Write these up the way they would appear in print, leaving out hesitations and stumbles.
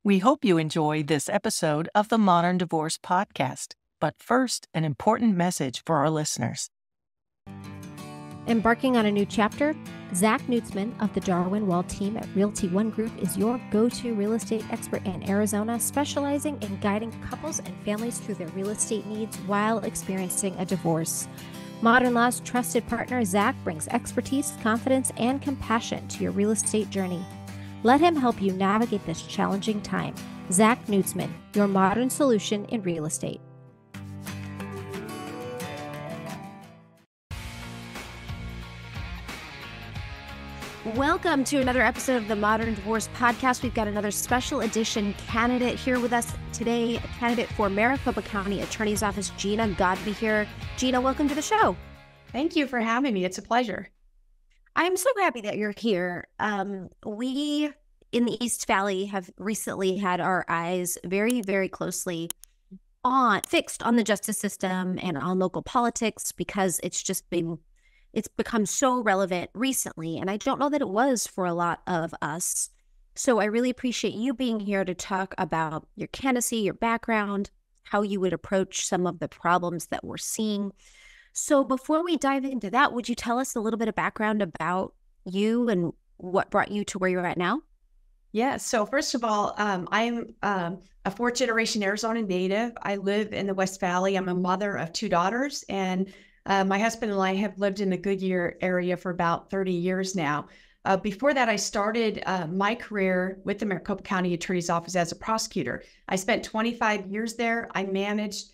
We hope you enjoy this episode of the Modern Divorce Podcast. But first, an important message for our listeners. Embarking on a new chapter? Zach Nutzman of the Darwin Wall team at Realty One Group is your go-to real estate expert in Arizona, specializing in guiding couples and families through their real estate needs while experiencing a divorce. Modern Law's trusted partner, Zach, brings expertise, confidence, and compassion to your real estate journey. Let him help you navigate this challenging time. Zach Nutzman, your modern solution in real estate. Welcome to another episode of the Modern Divorce Podcast. We've got another special edition candidate here with us today, a candidate for Maricopa County Attorney's Office, Gina Godbehere. Gina, welcome to the show. Thank you for having me. It's a pleasure. I'm so happy that you're here. We in the East Valley have recently had our eyes very, very closely fixed on the justice system and on local politics because it's become so relevant recently. And I don't know that it was for a lot of us. So I really appreciate you being here to talk about your candidacy, your background, how you would approach some of the problems that we're seeing. So before we dive into that, would you tell us a little bit of background about you and what brought you to where you're at now? Yeah. So first of all, I'm a fourth generation Arizona native. I live in the West Valley. I'm a mother of two daughters, and my husband and I have lived in the Goodyear area for about 30 years now. Before that, I started my career with the Maricopa County Attorney's Office as a prosecutor. I spent 25 years there. I managed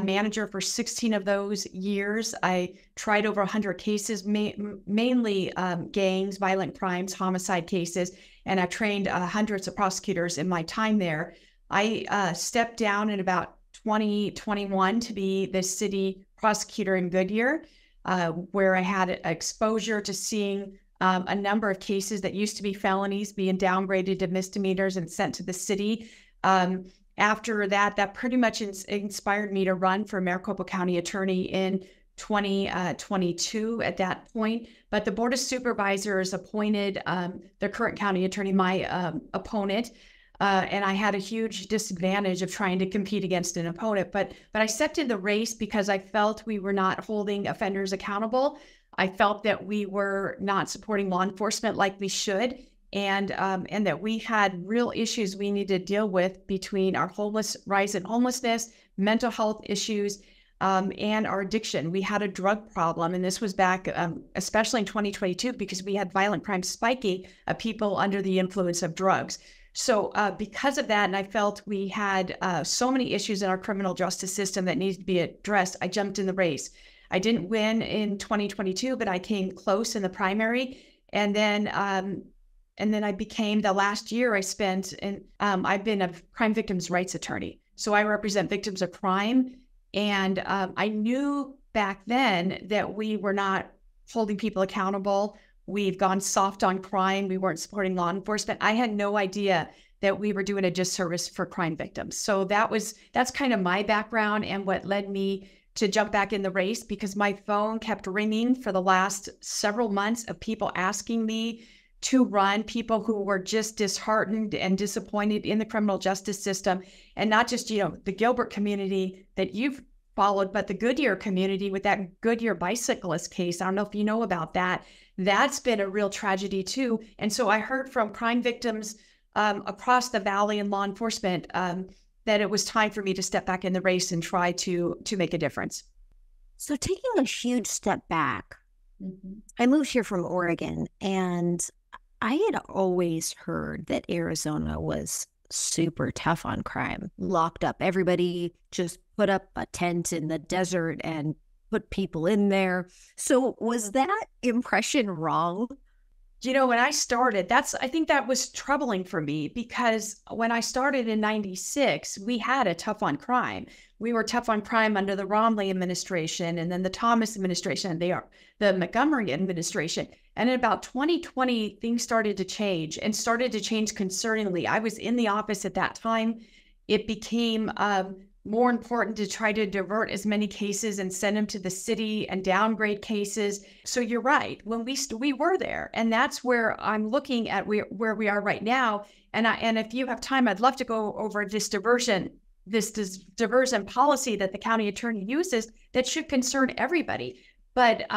manager for 16 of those years. I tried over 100 cases, mainly gangs, violent crimes, homicide cases, and I trained hundreds of prosecutors in my time there. I stepped down in about 2021 to be the city prosecutor in Goodyear, where I had exposure to seeing a number of cases that used to be felonies being downgraded to misdemeanors and sent to the city. After that pretty much inspired me to run for Maricopa County Attorney in 2022 at that point. But the Board of Supervisors appointed the current county attorney, my opponent, and I had a huge disadvantage of trying to compete against an opponent. But I stepped in the race because I felt we were not holding offenders accountable. I felt that we were not supporting law enforcement like we should. And that we had real issues we needed to deal with between our rise in homelessness, mental health issues, and our addiction. We had a drug problem, and this was back, especially in 2022, because we had violent crime spiking of people under the influence of drugs. So because of that, and I felt we had so many issues in our criminal justice system that needed to be addressed, I jumped in the race. I didn't win in 2022, but I came close in the primary. And then I became, the last year I spent in, I've been a crime victims' rights attorney. So I represent victims of crime. And I knew back then that we were not holding people accountable. We've gone soft on crime. We weren't supporting law enforcement. I had no idea that we were doing a disservice for crime victims. So that's kind of my background and what led me to jump back in the race, because my phone kept ringing for the last several months of people asking me to run, people who were just disheartened and disappointed in the criminal justice system. And not just, the Gilbert community that you've followed, but the Goodyear community with that Goodyear bicyclist case. I don't know if you know about that. That's been a real tragedy too. And so I heard from crime victims across the valley and law enforcement that it was time for me to step back in the race and try to make a difference. So taking a huge step back, I moved here from Oregon, and I had always heard that Arizona was super tough on crime, locked up. Everybody just put up a tent in the desert and put people in there. So was that impression wrong? When I started, I think that was troubling for me, because when I started in 96, we had a tough on crime. We were tough on crime under the Romney administration, and then the Thomas administration, the Montgomery administration. And in about 2020, things started to change concerningly. I was in the office at that time. It became more important to try to divert as many cases and send them to the city and downgrade cases. So you're right. When we were there, and that's where I'm looking at where we are right now. And if you have time, I'd love to go over this diversion policy that the county attorney uses that should concern everybody. But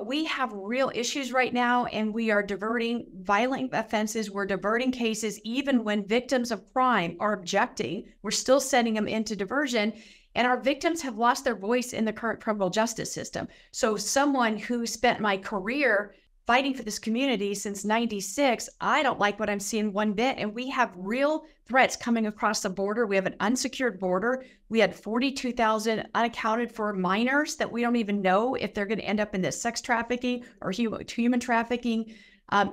we have real issues right now, and we are diverting violent offenses. We're diverting cases even when victims of crime are objecting. We're still sending them into diversion, and our victims have lost their voice in the current criminal justice system. So someone who spent my career fighting for this community since 96, I don't like what I'm seeing one bit. And we have real threats coming across the border. We have an unsecured border. We had 42,000 unaccounted for minors that we don't even know if they're going to end up in the sex trafficking or human trafficking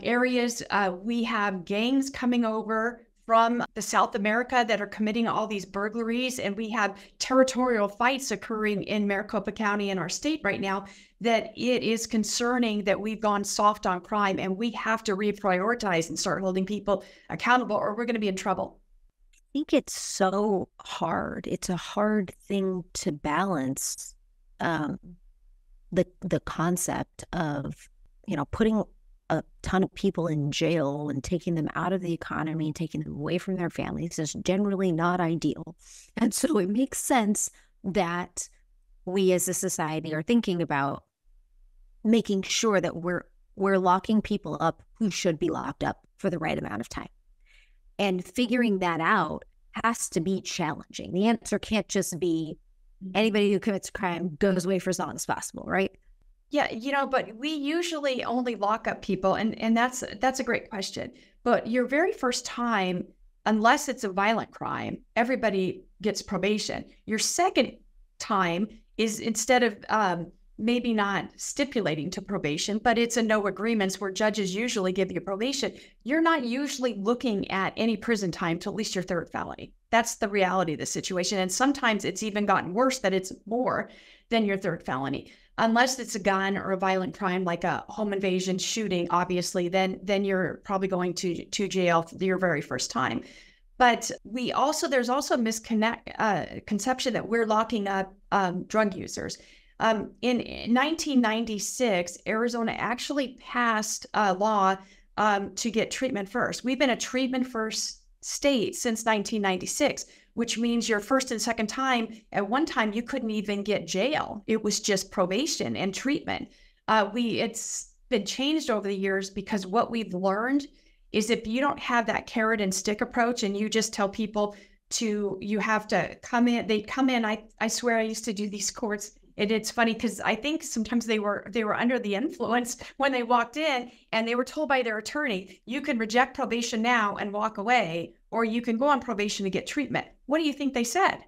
areas. We have gangs coming over from the South America that are committing all these burglaries. And we have territorial fights occurring in Maricopa County in our state right now, that it is concerning that we've gone soft on crime, and we have to reprioritize and start holding people accountable, or we're going to be in trouble. I think it's so hard. It's a hard thing to balance the concept of, putting a ton of people in jail and taking them out of the economy and taking them away from their families is generally not ideal. And so it makes sense that we as a society are thinking about making sure that we're locking people up who should be locked up for the right amount of time. And figuring that out has to be challenging. The answer can't just be anybody who commits a crime goes away for as long as possible, right? Yeah, but we usually only lock up people, and that's a great question. But your very first time, unless it's a violent crime, everybody gets probation. Your second time is, instead of maybe not stipulating to probation, but it's a no agreements where judges usually give you probation. You're not usually looking at any prison time till at least your third felony. That's the reality of the situation. And sometimes it's even gotten worse, that it's more than your third felony. Unless it's a gun or a violent crime like a home invasion, shooting, obviously, then you're probably going to jail for your very first time. But there's also a misconception that we're locking up drug users. In 1996, Arizona actually passed a law to get treatment first. We've been a treatment first state since 1996, which means your first and second time, at one time, you couldn't even get jail. It was just probation and treatment. It's been changed over the years, because what we've learned is if you don't have that carrot and stick approach and you just tell people you have to come in, they come in. I swear I used to do these courts. And it's funny because I think sometimes they were under the influence when they walked in, and they were told by their attorney, you can reject probation now and walk away, or you can go on probation to get treatment. What do you think they said?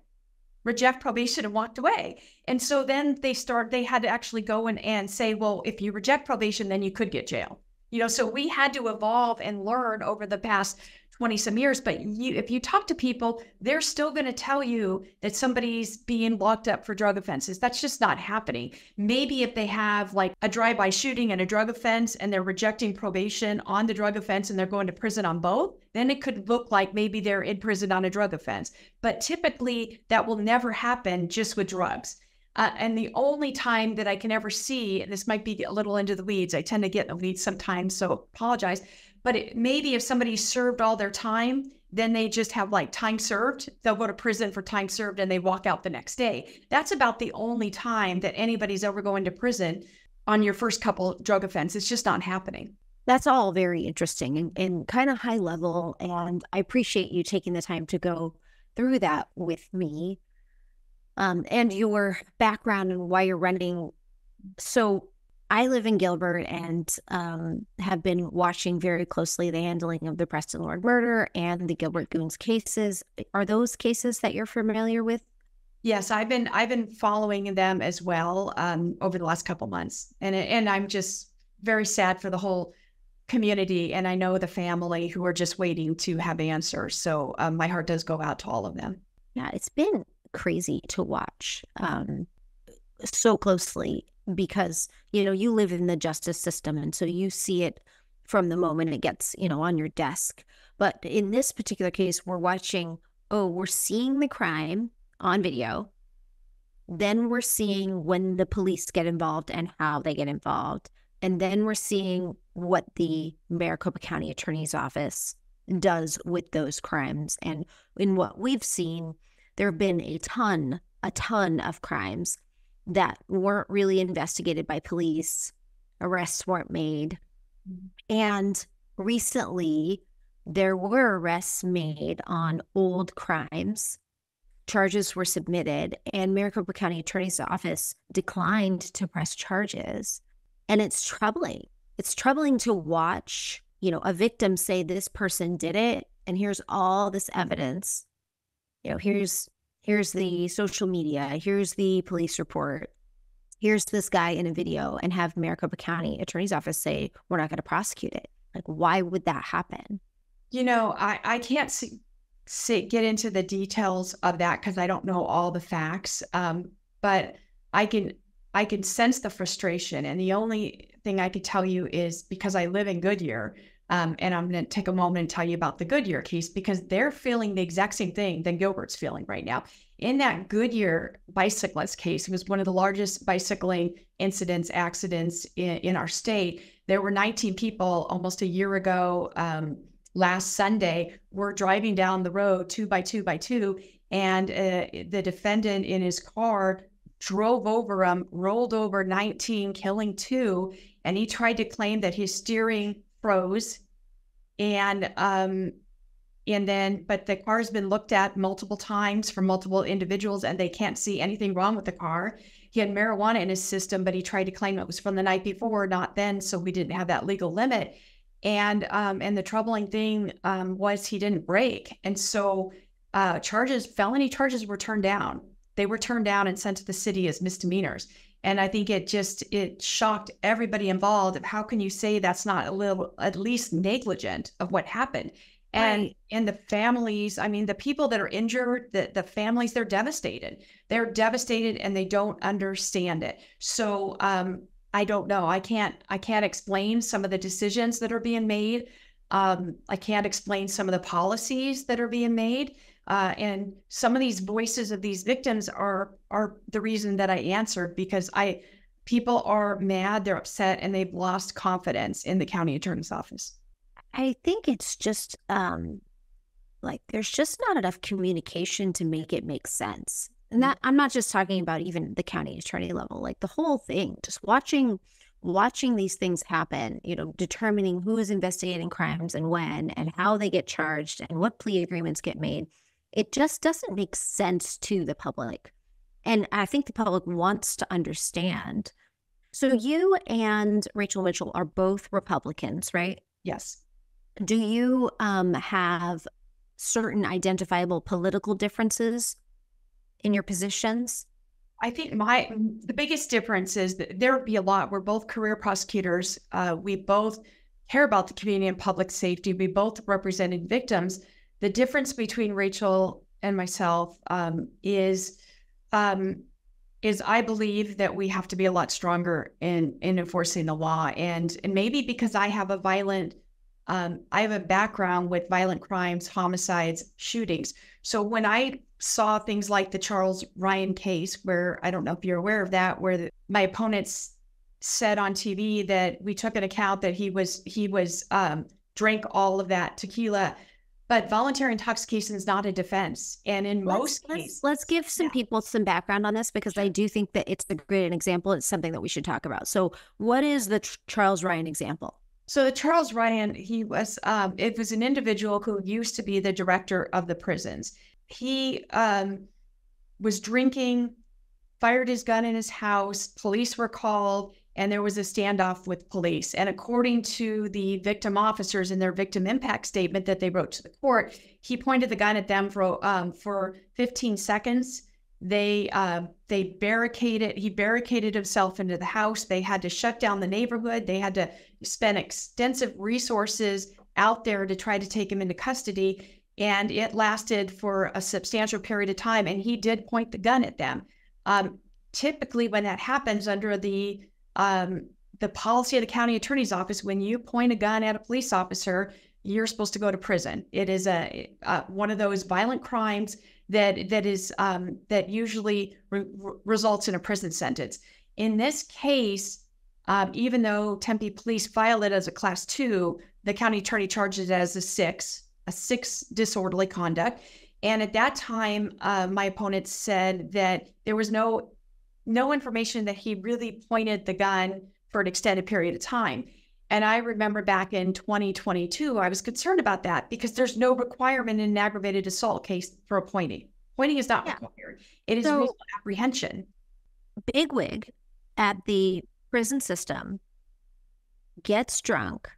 Reject probation and walked away. And so then they had to actually go and say, well, if you reject probation, then you could get jail. So we had to evolve and learn over the past 20 some years, but if you talk to people, they're still going to tell you that somebody's being locked up for drug offenses. That's just not happening. Maybe if they have like a drive-by shooting and a drug offense, and they're rejecting probation on the drug offense and they're going to prison on both, then it could look like maybe they're in prison on a drug offense. But typically that will never happen just with drugs. And the only time that I can ever see, and this might be a little into the weeds, I tend to get in the weeds sometimes, so apologize, but maybe if somebody served all their time, then they just have like time served. They'll go to prison for time served and they walk out the next day. That's about the only time that anybody's ever going to prison on your first couple drug offenses. It's just not happening. That's all very interesting and kind of high level. And I appreciate you taking the time to go through that with me, and your background and why you're running. So I live in Gilbert and have been watching very closely the handling of the Preston Lord murder and the Gilbert Goons cases. Are those cases that you're familiar with? Yes, I've been following them as well over the last couple months, and I'm just very sad for the whole community, and I know the family who are just waiting to have answers. So my heart does go out to all of them. Yeah, it's been crazy to watch so closely, because you live in the justice system, and so you see it from the moment it gets on your desk. But in this particular case, we're seeing the crime on video, then we're seeing when the police get involved and how they get involved, and then we're seeing what the Maricopa County Attorney's Office does with those crimes. And in what we've seen, there have been a ton of crimes that weren't really investigated by police. Arrests weren't made. And recently, there were arrests made on old crimes. Charges were submitted, and Maricopa County Attorney's Office declined to press charges. And it's troubling. It's troubling to watch, a victim say this person did it, and here's all this evidence. Here's the social media, here's the police report, here's this guy in a video, and have Maricopa County Attorney's Office say, we're not going to prosecute it. Like, why would that happen? I can't get into the details of that because I don't know all the facts. But I can sense the frustration. And the only thing I could tell you is because I live in Goodyear, and I'm going to take a moment and tell you about the Goodyear case because they're feeling the exact same thing that Gilbert's feeling right now. In that Goodyear bicyclist case, it was one of the largest bicycling accidents in our state. There were 19 people almost a year ago. Last Sunday, were driving down the road 2 by 2 by 2, and the defendant in his car drove over him, rolled over 19, killing 2, and he tried to claim that his steering froze, but the car's been looked at multiple times from multiple individuals, and they can't see anything wrong with the car. He had marijuana in his system, but he tried to claim it was from the night before, not then, so we didn't have that legal limit. And the troubling thing was he didn't brake. And so felony charges were turned down. They were turned down and sent to the city as misdemeanors. And I think it shocked everybody involved. Of how can you say that's not at least negligent of what happened? And Right. And the families, the people that are injured, the families, they're devastated. They're devastated and they don't understand it. So I don't know. I can't explain some of the decisions that are being made. I can't explain some of the policies that are being made. And some of these voices of these victims are the reason that I answered, because people are mad, they're upset, and they've lost confidence in the county attorney's office. I think it's just there's just not enough communication to make it make sense. And that I'm not just talking about even the county attorney level, like the whole thing, just watching these things happen, determining who is investigating crimes and when and how they get charged and what plea agreements get made. It just doesn't make sense to the public. And I think the public wants to understand. So you and Rachel Mitchell are both Republicans, right? Yes. Do you have certain identifiable political differences in your positions? I think the biggest difference is that there would be a lot. We're both career prosecutors. We both care about the community and public safety. We both represented victims. The difference between Rachel and myself is I believe that we have to be a lot stronger in enforcing the law. And maybe because I have a background with violent crimes, homicides, shootings. So when I saw things like the Charles Ryan case, where I don't know if you're aware of that, where my opponents said on TV that we took an account that he drank all of that tequila, but voluntary intoxication is not a defense. And in most cases, let's give some people some background on this, because I do think that it's a great example. It's something that we should talk about. So what is the Charles Ryan example? So the Charles Ryan, it was an individual who used to be the director of the prisons. He was drinking, fired his gun in his house, police were called, and there was a standoff with police. And according to the victim officers in their victim impact statement that they wrote to the court, he pointed the gun at them for 15 seconds. He barricaded himself into the house. They had to shut down the neighborhood. They had to spend extensive resources out there to try to take him into custody. And it lasted for a substantial period of time. And he did point the gun at them. Typically, when that happens under the policy of the county attorney's office, when you point a gun at a police officer, you're supposed to go to prison. It is one of those violent crimes that usually results in a prison sentence. In this case, even though Tempe police filed it as a class 2, the county attorney charged it as a 6. a 6 disorderly conduct. And at that time, my opponent said that there was no information that he really pointed the gun for an extended period of time. And I remember back in 2022, I was concerned about that because there's no requirement in an aggravated assault case for a pointing. Pointing is not required. It is reasonable apprehension. Bigwig at the prison system gets drunk,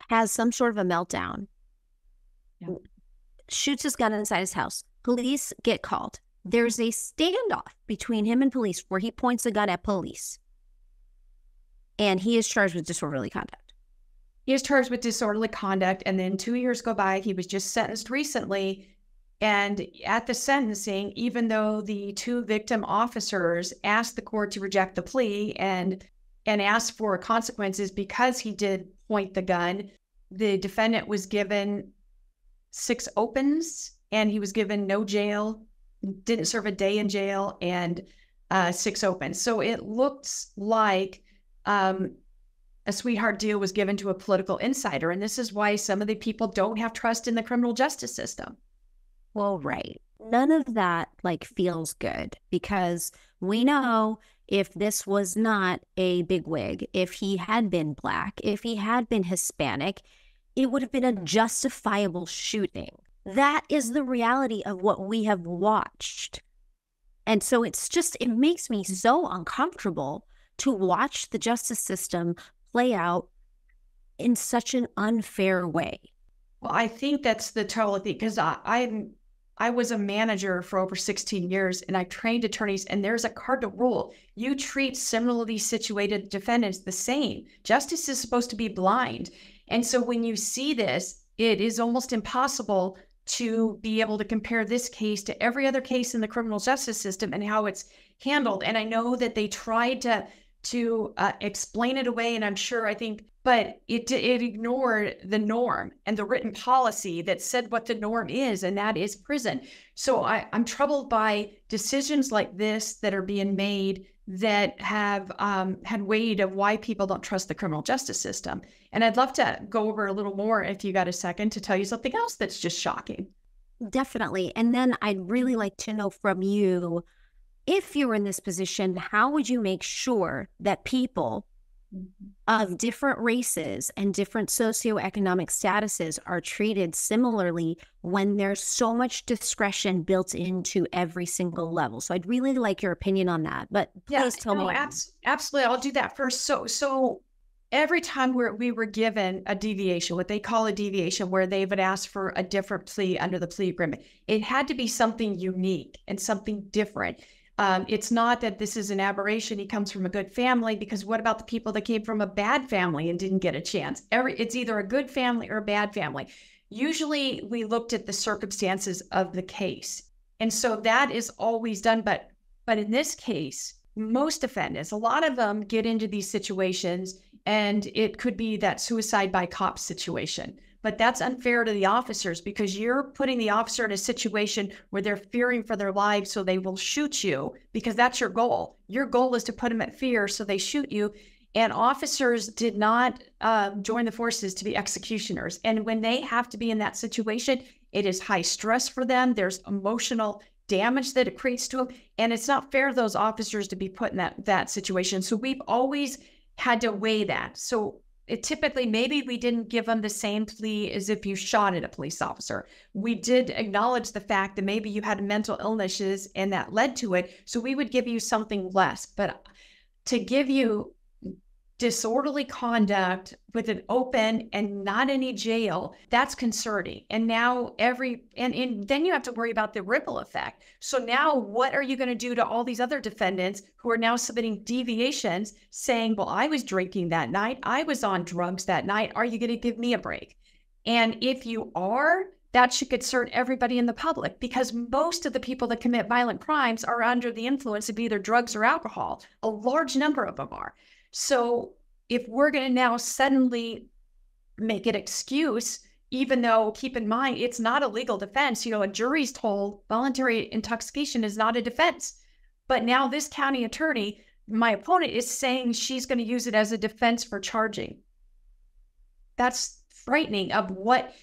has some sort of a meltdown, shoots his gun inside his house. Police get called. There's a standoff between him and police where he points a gun at police. And he is charged with disorderly conduct. He is charged with disorderly conduct. And then 2 years go by. He was just sentenced recently. And at the sentencing, even though the 2 victim officers asked the court to reject the plea and asked for consequences because he did point the gun, the defendant was given 6 opens and he was given no jail, didn't serve a day in jail, and 6 opens. So it looks like a sweetheart deal was given to a political insider. And this is why some of the people don't have trust in the criminal justice system. Well, right. None of that feels good, because we know if this was not a bigwig, if he had been Black, if he had been Hispanic, it would have been a justifiable shooting. That is the reality of what we have watched. And so it makes me so uncomfortable to watch the justice system play out in such an unfair way. Well, I think that's the trouble, because I was a manager for over 16 years, and I trained attorneys, and there's a cardinal rule. You treat similarly situated defendants the same. Justice is supposed to be blind. And so when you see this, it is almost impossible to be able to compare this case to every other case in the criminal justice system and how it's handled. And I know that they tried to explain it away, and but it ignored the norm and the written policy that said what the norm is, and that is prison. So I'm troubled by decisions like this that are being made that have had weight of why people don't trust the criminal justice system. And I'd love to go over a little more, if you got a second, to tell you something else that's just shocking. Definitely. And then I'd really like to know from you, if you were in this position, how would you make sure that people of different races and different socioeconomic statuses are treated similarly when there's so much discretion built into every single level? So I'd really like your opinion on that. But please tell me. Absolutely. I'll do that first. So every time we were given a deviation, what they call a deviation, where they would ask for a different plea under the plea agreement, it had to be something unique and something different. It's not that this is an aberration. He comes from a good family, because what about the people that came from a bad family and didn't get a chance? It's either a good family or a bad family. Usually we looked at the circumstances of the case. And so that is always done. But in this case, most defendants, a lot of them get into these situations, and it could be that suicide by cop situation. But that's unfair to the officers, because you're putting the officer in a situation where they're fearing for their lives, so they will shoot you, because that's your goal. Your goal is to put them at fear, so they shoot you. And officers did not join the forces to be executioners. And when they have to be in that situation, it is high stress for them. There's emotional damage that it creates to them. And it's not fair to those officers to be put in that situation. So we've always had to weigh that. So typically, maybe we didn't give them the same plea as if you shot at a police officer. We did acknowledge the fact that maybe you had mental illnesses and that led to it. So we would give you something less. But to give you disorderly conduct with an open and not any jail, that's concerning. And now and then you have to worry about the ripple effect. So now what are you going to do to all these other defendants who are now submitting deviations saying, well, I was drinking that night, I was on drugs that night, are you going to give me a break? And if you are, that should concern everybody in the public, because most of the people that commit violent crimes are under the influence of either drugs or alcohol. A large number of them are. So if we're going to now suddenly make an excuse, even though, keep in mind, it's not a legal defense. A jury's told voluntary intoxication is not a defense. But now this county attorney, my opponent, is saying she's going to use it as a defense for charging. That's frightening of what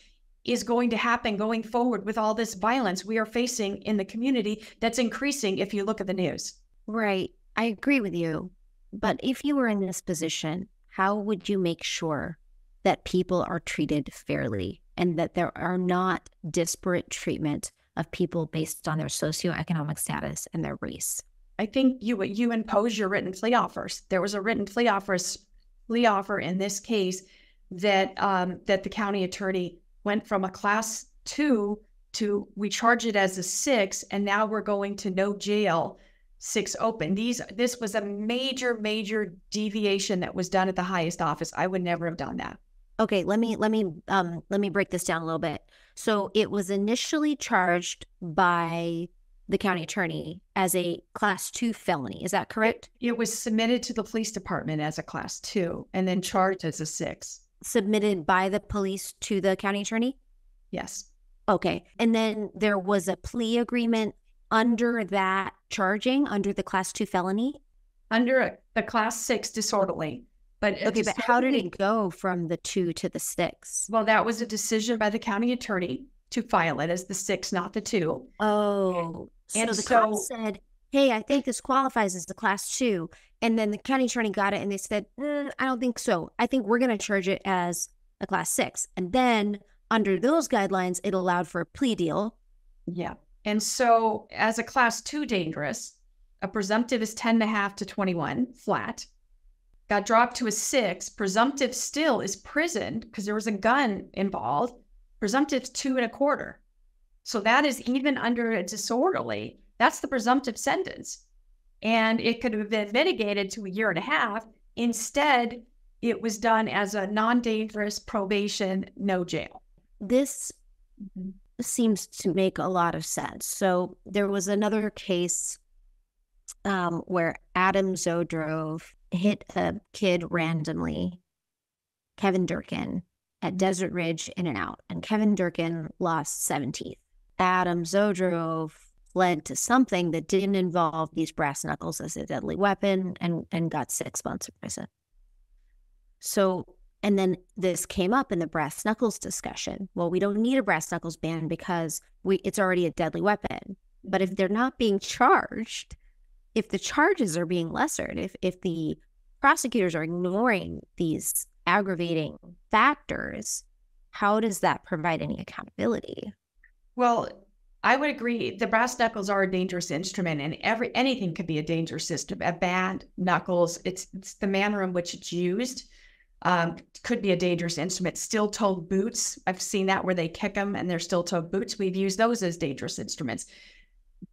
is going to happen going forward with all this violence we are facing in the community that's increasing if you look at the news. Right. I agree with you. But if you were in this position, how would you make sure that people are treated fairly and that there are not disparate treatment of people based on their socioeconomic status and their race? I think you impose your written plea offers. There was a written plea offer in this case that that the county attorney went from a class 2 to we charge it as a 6, and now we're going to no jail, 6 open. This was a major deviation that was done at the highest office. I would never have done that. Okay, let me break this down a little bit. So it was initially charged by the county attorney as a class 2 felony. Is that correct? It was submitted to the police department as a class 2 and then charged as a 6. Submitted by the police to the county attorney? Yes. Okay. And then there was a plea agreement under that charging, under the class 2 felony? Under the class 6 disorderly. But how did it go from the 2 to the 6? Well, that was a decision by the county attorney to file it as the 6, not the 2. Oh, so the court said, hey, I think this qualifies as the class 2. And then the county attorney got it and they said, I don't think so. I think we're going to charge it as a class 6. And then under those guidelines, it allowed for a plea deal. Yeah. And so as a class 2 dangerous, a presumptive is 10.5 to 21 flat. Got dropped to a 6. Presumptive still is prison because there was a gun involved. Presumptive 2.25. So that is even under a disorderly. That's the presumptive sentence. And it could have been mitigated to 1.5 years. Instead, it was done as a non-dangerous probation, no jail. This seems to make a lot of sense. So there was another case where Adam Zodrove hit a kid randomly, Kevin Durkin, at Desert Ridge In-N-Out, and Kevin Durkin lost 7 teeth. Adam Zodrove led to something that didn't involve these brass knuckles as a deadly weapon and got 6 months in prison. So, and then this came up in the brass knuckles discussion. Well, we don't need a brass knuckles ban because it's already a deadly weapon. But if they're not being charged, if the charges are being lessered, if the prosecutors are ignoring these aggravating factors, how does that provide any accountability? Well, I would agree. The brass knuckles are a dangerous instrument, and anything could be a dangerous system. A bat, knuckles, it's the manner in which it's used. Could be a dangerous instrument. Steel-toed boots, I've seen that where they kick them and they're steel-toed boots. We've used those as dangerous instruments.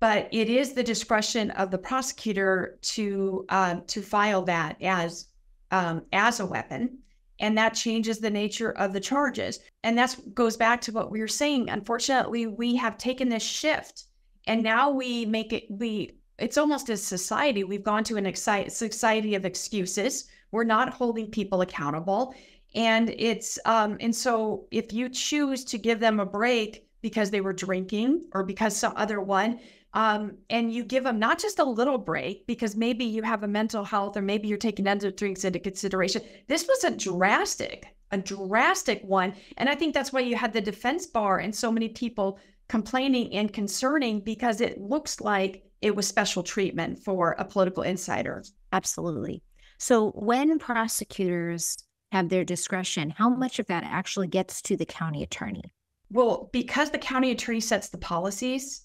But it is the discretion of the prosecutor to file that as a weapon, and that changes the nature of the charges. And that goes back to what we were saying. Unfortunately, we have taken this shift, and now we make it. It's almost a society. We've gone to an society of excuses. We're not holding people accountable, and and so if you choose to give them a break because they were drinking or because some other one. And you give them not just a little break because maybe you have a mental health or maybe you're taking other things into consideration. This was a drastic one. And I think that's why you had the defense bar and so many people complaining and concerning because it looks like it was special treatment for a political insider. Absolutely. So when prosecutors have their discretion, how much of that actually gets to the county attorney? Well, because the county attorney sets the policies,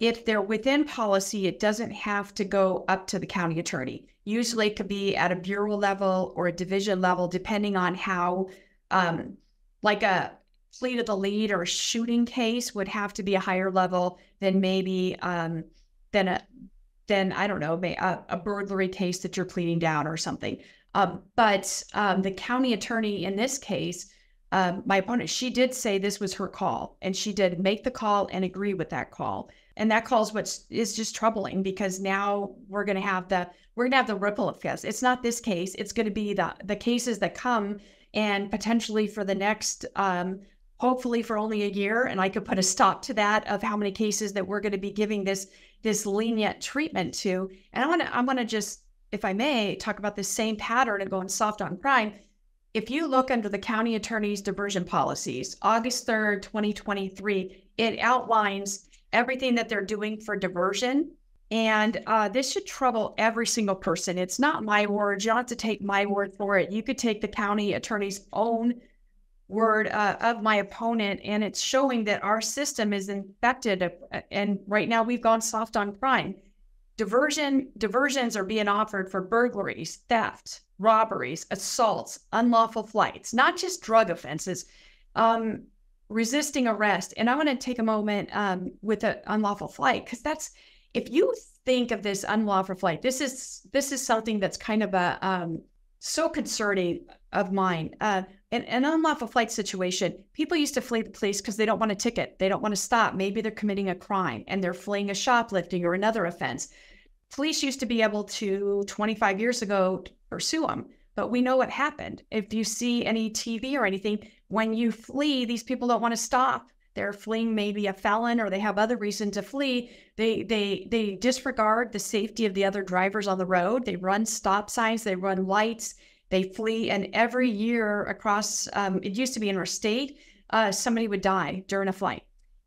if they're within policy, it doesn't have to go up to the county attorney. Usually it could be at a bureau level or a division level, depending on how, like a plea to the lead or a shooting case would have to be a higher level than maybe, than I don't know, a burglary case that you're pleading down or something. But the county attorney in this case, my opponent, she did say this was her call, and she did make the call and agree with that call. And that call is what is just troubling because now we're going to have the ripple effect. It's not this case. It's going to be the cases that come, and potentially for the next, hopefully for only a year. And I could put a stop to that of how many cases that we're going to be giving this lenient treatment to. And I want to just, if I may, talk about the same pattern of going soft on crime. if you look under the county attorney's diversion policies, August 3rd, 2023, it outlines everything that they're doing for diversion. And this should trouble every single person. It's not my word. You don't have to take my word for it. You could take the county attorney's own word of my opponent, and it's showing that our system is infected. And right now we've gone soft on crime. Diversions are being offered for burglaries, theft, robberies, assaults, unlawful flights, not just drug offenses, resisting arrest. And I want to take a moment with an unlawful flight, because that's, if you think of this unlawful flight, this is something that's kind of a so concerning of mine. In an unlawful flight situation, people used to flee the police because they don't want a ticket. They don't want to stop. Maybe they're committing a crime and they're fleeing a shoplifting or another offense. Police used to be able to, 25 years ago, pursue them. But we know what happened. If you see any TV or anything, when you flee, these people don't want to stop. They're fleeing maybe a felon, or they have other reason to flee. They disregard the safety of the other drivers on the road. They run stop signs. They run lights. They flee. And every year across, it used to be interstate, somebody would die during a flight.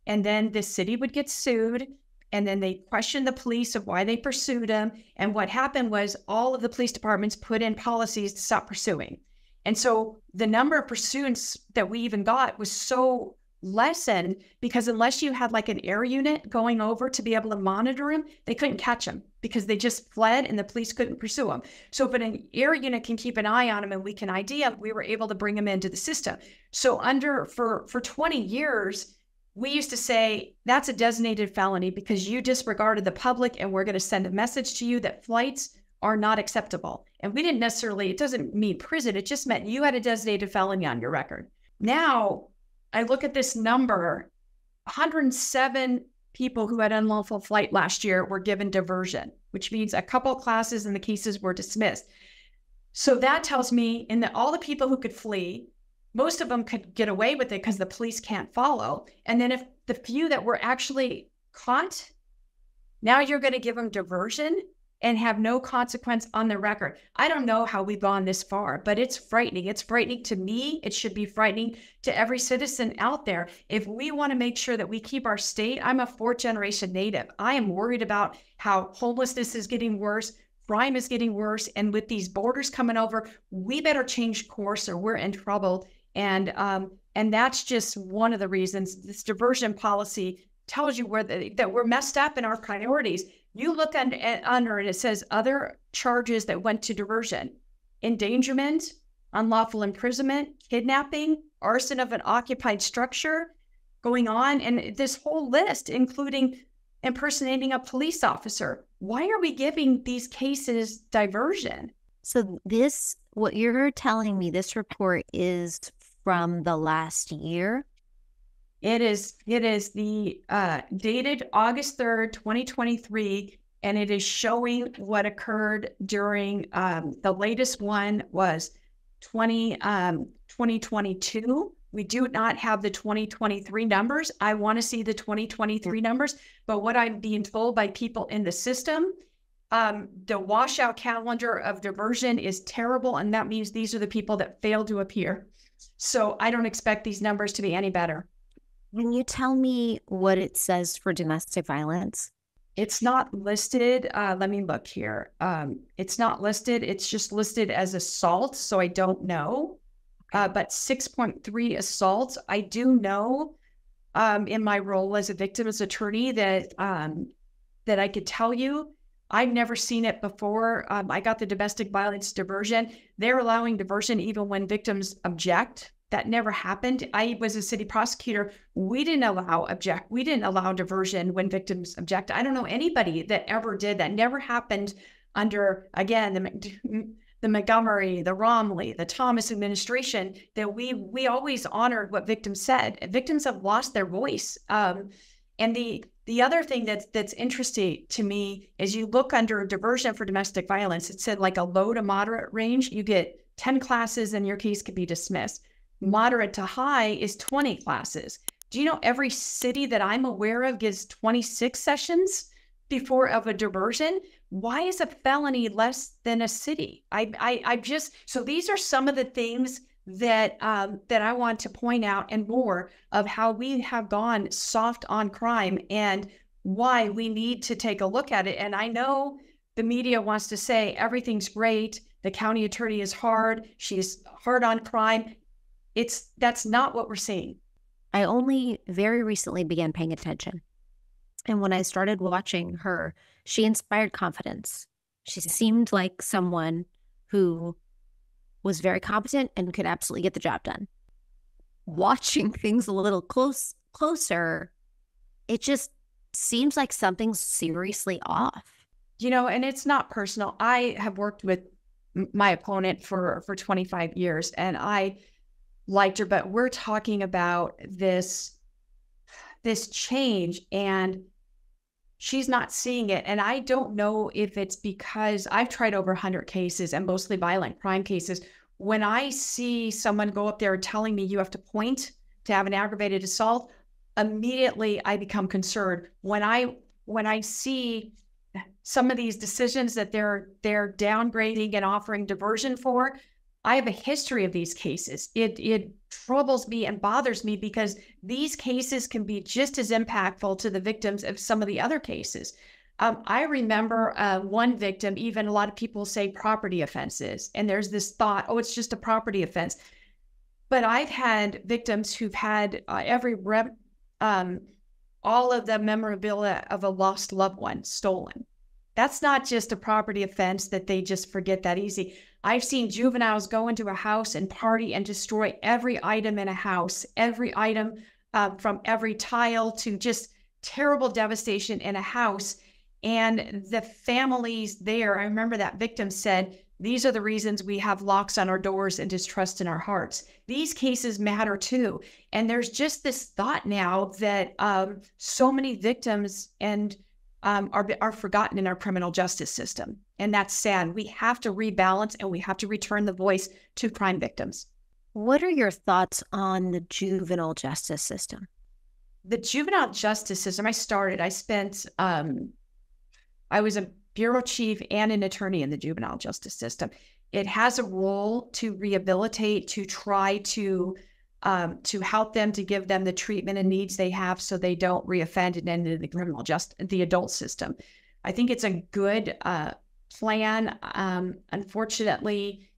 And then the city would get sued. And then they questioned the police of why they pursued them. And what happened was all of the police departments put in policies to stop pursuing. And so the number of pursuits that we even got was so lessened, because unless you had like an air unit going over to be able to monitor them, they couldn't catch them because they just fled and the police couldn't pursue them. So if an air unit can keep an eye on them and we can ID them, we were able to bring them into the system. So for 20 years, we used to say, that's a designated felony because you disregarded the public, and we're going to send a message to you that flights are not acceptable. And we didn't necessarily, it doesn't mean prison. It just meant you had a designated felony on your record. Now, I look at this number, 107 people who had unlawful flight last year were given diversion, which means a couple classes and the cases were dismissed. So that tells me all the people who could flee, most of them could get away with it because the police can't follow. And then if the few that were actually caught, now you're going to give them diversion and have no consequence on the record. I don't know how we've gone this far, but it's frightening. It's frightening to me. It should be frightening to every citizen out there. If we want to make sure that we keep our state, I'm a fourth-generation native. I am worried about how homelessness is getting worse, crime is getting worse, and with these borders coming over, we better change course or we're in trouble. And that's just one of the reasons. This diversion policy tells you that we're messed up in our priorities. You look under and it says other charges that went to diversion: endangerment, unlawful imprisonment, kidnapping, arson of an occupied structure, going on. And this whole list, including impersonating a police officer. Why are we giving these cases diversion? So what you're telling me, this report is from the last year? It is the dated August 3rd, 2023, and it is showing what occurred during the latest one was 2022. We do not have the 2023 numbers. I want to see the 2023 numbers, but what I'm being told by people in the system, the washout calendar of diversion is terrible, and that means these are the people that failed to appear. So I don't expect these numbers to be any better. Can you tell me what it says for domestic violence? It's not listed. Let me look here. It's not listed. It's just listed as assault, so I don't know. But 6.3 assaults. I do know in my role as a victim's attorney that I could tell you. I've never seen it before. I got the domestic violence diversion. They're allowing diversion even when victims object. That never happened. I was a city prosecutor. We didn't allow diversion when victims object. I don't know anybody that ever did that. Never happened under, again, the Montgomery, the Romley, the Thomas administration, that we always honored what victims said. Victims have lost their voice. And the other thing that's interesting to me is you look under diversion for domestic violence, it said like a low to moderate range, you get 10 classes and your case could be dismissed. Moderate to high is 20 classes. Do you know every city that I'm aware of gives 26 sessions before of a diversion? Why is a felony less than a city? So these are some of the things that that I want to point out, and more of how we have gone soft on crime and why we need to take a look at it. And I know the media wants to say everything's great. The county attorney is hard. She's hard on crime. That's not what we're seeing. I only very recently began paying attention. And when I started watching her, she inspired confidence. She seemed like someone who was very competent and could absolutely get the job done. Watching things a little closer, it just seems like something's seriously off. And it's not personal. I have worked with my opponent for 25 years, and I liked her, but we're talking about this change, and she's not seeing it. And I don't know if it's because I've tried over 100 cases, and mostly violent crime cases. When I see someone go up there telling me you have to point to have an aggravated assault, immediately I become concerned. When I see some of these decisions that they're downgrading and offering diversion for, I have a history of these cases. It troubles me and bothers me because these cases can be just as impactful to the victims of some of the other cases. I remember one victim, even a lot of people say property offenses, and there's this thought, oh, it's just a property offense. But I've had victims who've had all of the memorabilia of a lost loved one stolen. That's not just a property offense that they just forget that easy. I've seen juveniles go into a house and party and destroy every item in a house, every item from every tile to just terrible devastation in a house. And the families there, I remember that victim said, these are the reasons we have locks on our doors and distrust in our hearts. These cases matter too. And there's just this thought now that so many victims are forgotten in our criminal justice system. And that's sad. We have to rebalance, and we have to return the voice to crime victims. What are your thoughts on the juvenile justice system? The juvenile justice system, I was a bureau chief and an attorney in the juvenile justice system. It has a role to rehabilitate, to try to help them, to give them the treatment and needs they have so they don't reoffend and end in the adult system. I think it's a good plan. Unfortunately,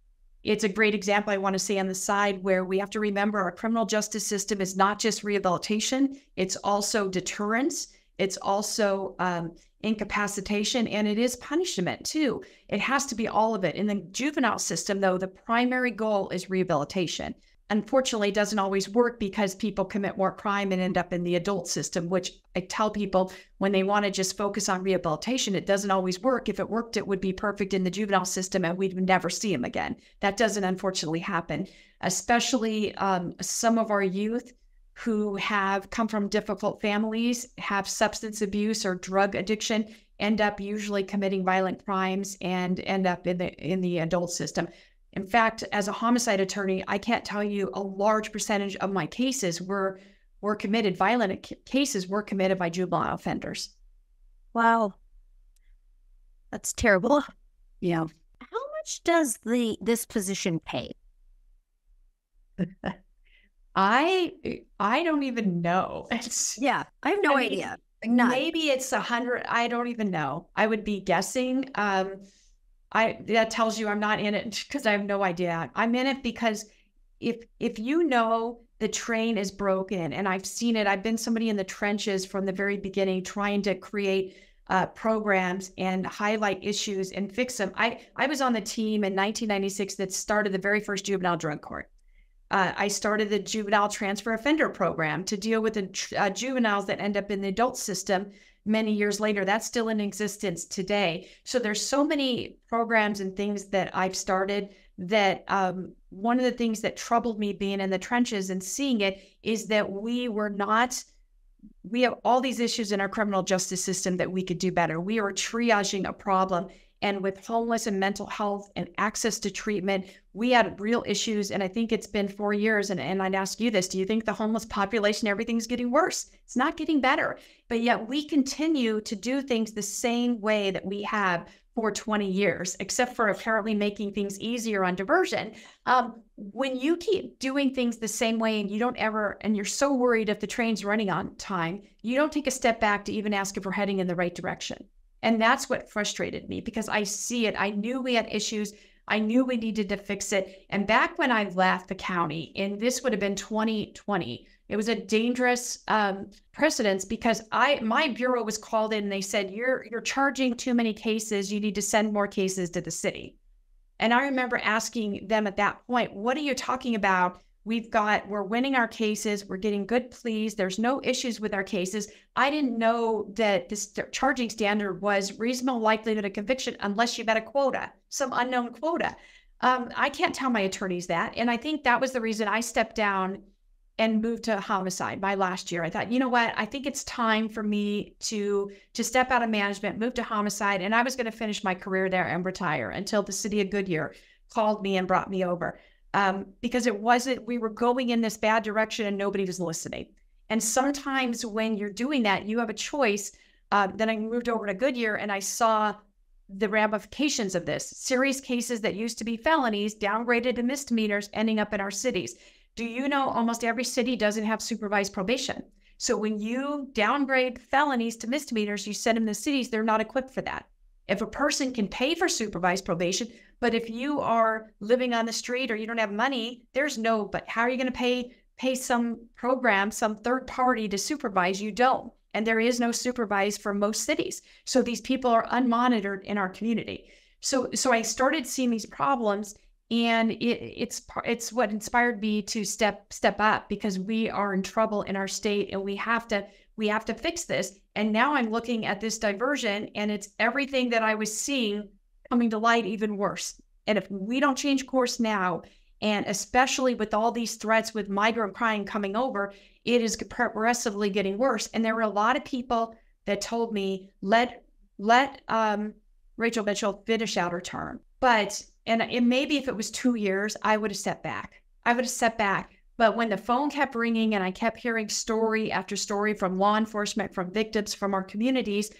it's a great example I want to say on the side where we have to remember our criminal justice system is not just rehabilitation, it's also deterrence, it's also incapacitation, and it is punishment too. It has to be all of it. In the juvenile system, though, the primary goal is rehabilitation. Unfortunately, it doesn't always work because people commit more crime and end up in the adult system, which I tell people when they want to just focus on rehabilitation, it doesn't always work. If it worked, it would be perfect in the juvenile system and we'd never see them again. That doesn't unfortunately happen, especially some of our youth who have come from difficult families, have substance abuse or drug addiction, end up usually committing violent crimes and end up in the adult system. In fact, as a homicide attorney, I can't tell you a large percentage of my cases were committed, violent cases were committed by juvenile offenders. Wow. That's terrible. Yeah. How much does this position pay? I don't even know. I have no idea. Maybe it's 100. I don't even know. I would be guessing. That tells you I'm not in it because I have no idea. I'm in it because if you know the train is broken, and I've seen it, I've been somebody in the trenches from the very beginning trying to create programs and highlight issues and fix them. I was on the team in 1996 that started the very first juvenile drug court. I started the juvenile transfer offender program to deal with the juveniles that end up in the adult system many years later. That's still in existence today. So there's so many programs and things that I've started that one of the things that troubled me being in the trenches and seeing it is that we have all these issues in our criminal justice system that we could do better. We are triaging a problem, and with homeless and mental health and access to treatment, we had real issues. And I think it's been 4 years. And I'd ask you this, do you think the homeless population, everything's getting worse? It's not getting better. But yet we continue to do things the same way that we have for 20 years, except for apparently making things easier on diversion. When you keep doing things the same way and you don't ever, and you're so worried if the train's running on time, you don't take a step back to even ask if we're heading in the right direction. And that's what frustrated me, because I see it. I knew we had issues. I knew we needed to fix it. And back when I left the county, and this would have been 2020, it was a dangerous precedence, because my bureau was called in and they said, you're charging too many cases. You need to send more cases to the city. And I remember asking them at that point, what are you talking about? We're winning our cases. We're getting good pleas. There's no issues with our cases. I didn't know that this charging standard was reasonable likelihood of conviction unless you met a quota, some unknown quota. I can't tell my attorneys that. And I think that was the reason I stepped down and moved to homicide by last year. I thought, you know what? I think it's time for me to step out of management, move to homicide. And I was going to finish my career there and retire until the city of Goodyear called me and brought me over. Because we were going in this bad direction and nobody was listening. And sometimes when you're doing that, you have a choice. Then I moved over to Goodyear and I saw the ramifications of this. Serious cases that used to be felonies, downgraded to misdemeanors, ending up in our cities. Do you know almost every city doesn't have supervised probation? So when you downgrade felonies to misdemeanors, you send them to cities, they're not equipped for that. If a person can pay for supervised probation, but if you are living on the street or you don't have money, but how are you going to pay some program, some third party to supervise? You don't. And there is no supervised for most cities. So these people are unmonitored in our community. So I started seeing these problems, and it's what inspired me to step up, because we are in trouble in our state and we have to fix this. And now I'm looking at this diversion, and it's everything that I was seeing coming to light even worse. And if we don't change course now, and especially with all these threats with migrant crime coming over, it is progressively getting worse. And there were a lot of people that told me, let Rachel Mitchell finish out her term. And maybe if it was 2 years, I would have stepped back. But when the phone kept ringing and I kept hearing story after story from law enforcement, from victims, from our communities,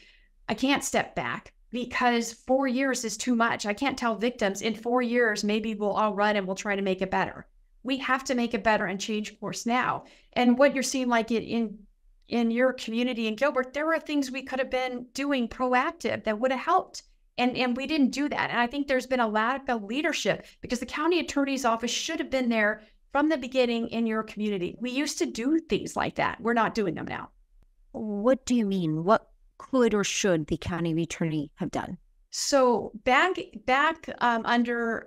I can't step back, because 4 years is too much. I can't tell victims in 4 years, maybe we'll all run and we'll try to make it better. We have to make it better and change course now. And what you're seeing, like in your community in Gilbert, there are things we could have been doing proactive that would have helped. And we didn't do that. And I think there's been a lack of leadership, because the county attorney's office should have been there from the beginning in your community. We used to do things like that. We're not doing them now. What do you mean? What could or should the county attorney have done? So back under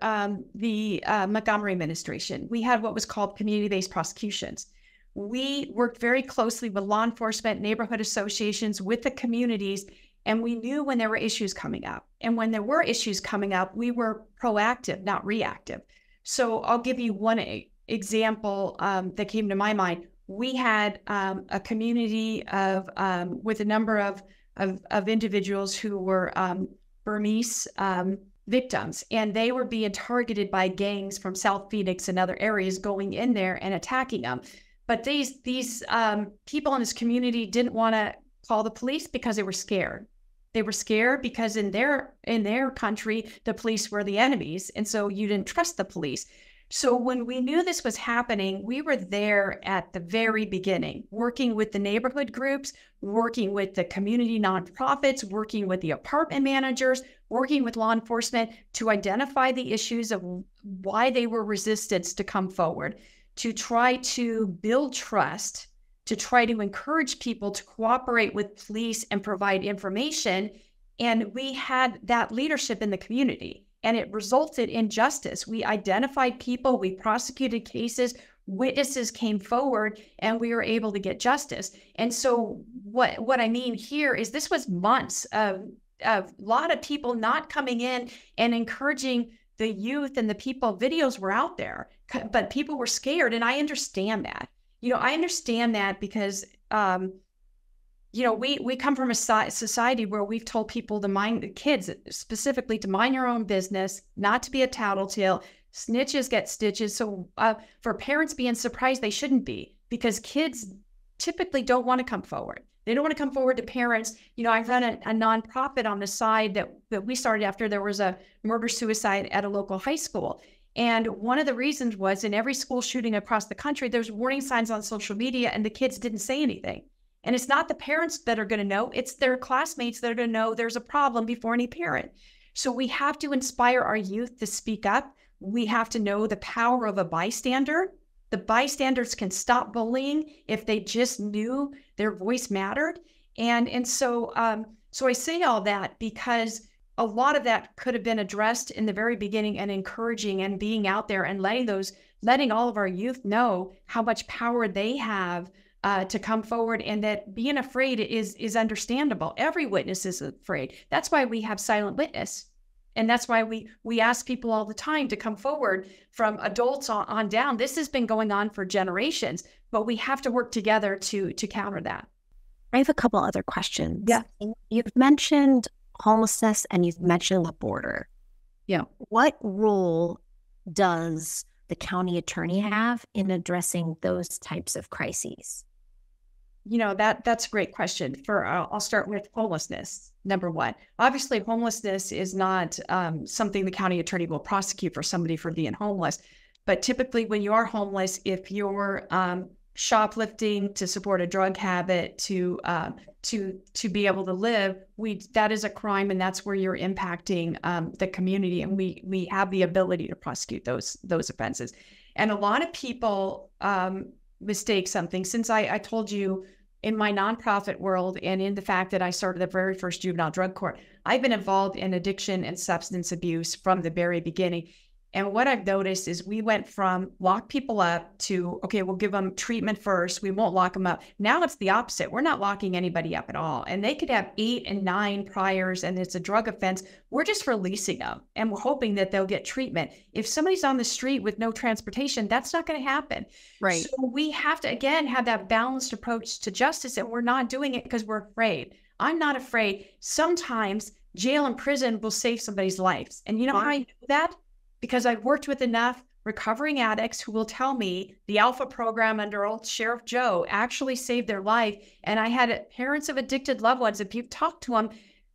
the Montgomery administration, we had what was called community-based prosecutions. We worked very closely with law enforcement, neighborhood associations, with the communities, and we knew when there were issues coming up. And when there were issues coming up, we were proactive, not reactive. So I'll give you one example that came to my mind. We had a community with a number of individuals who were Burmese victims, and they were being targeted by gangs from South Phoenix and other areas, going in there and attacking them. But these people in this community didn't want to call the police because they were scared. They were scared because in their country, the police were the enemies. And so you didn't trust the police. So when we knew this was happening, we were there at the very beginning, working with the neighborhood groups, working with the community nonprofits, working with the apartment managers, working with law enforcement to identify the issues of why they were resistant to come forward, to try to build trust, to try to encourage people to cooperate with police and provide information. And we had that leadership in the community, and it resulted in justice. We identified people, we prosecuted cases, witnesses came forward, and we were able to get justice. And so what I mean here is this was months of a lot of people not coming in and encouraging the youth and the people. Videos were out there, but people were scared. And I understand that. I understand that because we come from a society where we've told people to mind the kids, specifically to mind your own business, not to be a tattletale. Snitches get stitches. So for parents being surprised, they shouldn't be, because kids typically don't want to come forward. They don't want to come forward to parents. I run a nonprofit on the side that we started after there was a murder-suicide at a local high school. And one of the reasons was, in every school shooting across the country, there's warning signs on social media, and the kids didn't say anything. And it's not the parents that are going to know, it's their classmates that are going to know there's a problem before any parent. So we have to inspire our youth to speak up. We have to know the power of a bystander. The bystanders can stop bullying if they just knew their voice mattered. And so I say all that because a lot of that could have been addressed in the very beginning, and encouraging and being out there and letting all of our youth know how much power they have to come forward, and that being afraid is understandable. Every witness is afraid. That's why we have silent witness. And that's why we ask people all the time to come forward, from adults on down. This has been going on for generations, but we have to work together to counter that. I have a couple other questions. Yeah. You've mentioned homelessness and you've mentioned the border. Yeah. What role does the county attorney have in addressing those types of crises? That's a great question. I'll start with homelessness. Number one, obviously, homelessness is not something the county attorney will prosecute for somebody for being homeless. But typically, when you are homeless, if you're shoplifting to support a drug habit, to be able to live, that is a crime, and that's where you're impacting the community. And we have the ability to prosecute those offenses. And a lot of people mistake something. Since I told you, in my nonprofit world, and in the fact that I started the very first juvenile drug court, I've been involved in addiction and substance abuse from the very beginning. And what I've noticed is we went from lock people up to, okay, we'll give them treatment first. We won't lock them up. Now it's the opposite. We're not locking anybody up at all. And they could have 8 and 9 priors, and it's a drug offense. We're just releasing them, and we're hoping that they'll get treatment. If somebody's on the street with no transportation, that's not going to happen. Right. So we have to, again, have that balanced approach to justice, and we're not doing it because we're afraid. I'm not afraid. Sometimes jail and prison will save somebody's lives. And you know how I know that? Because I've worked with enough recovering addicts who will tell me the Alpha program under old Sheriff Joe actually saved their life. And I had parents of addicted loved ones. If you've talked to them,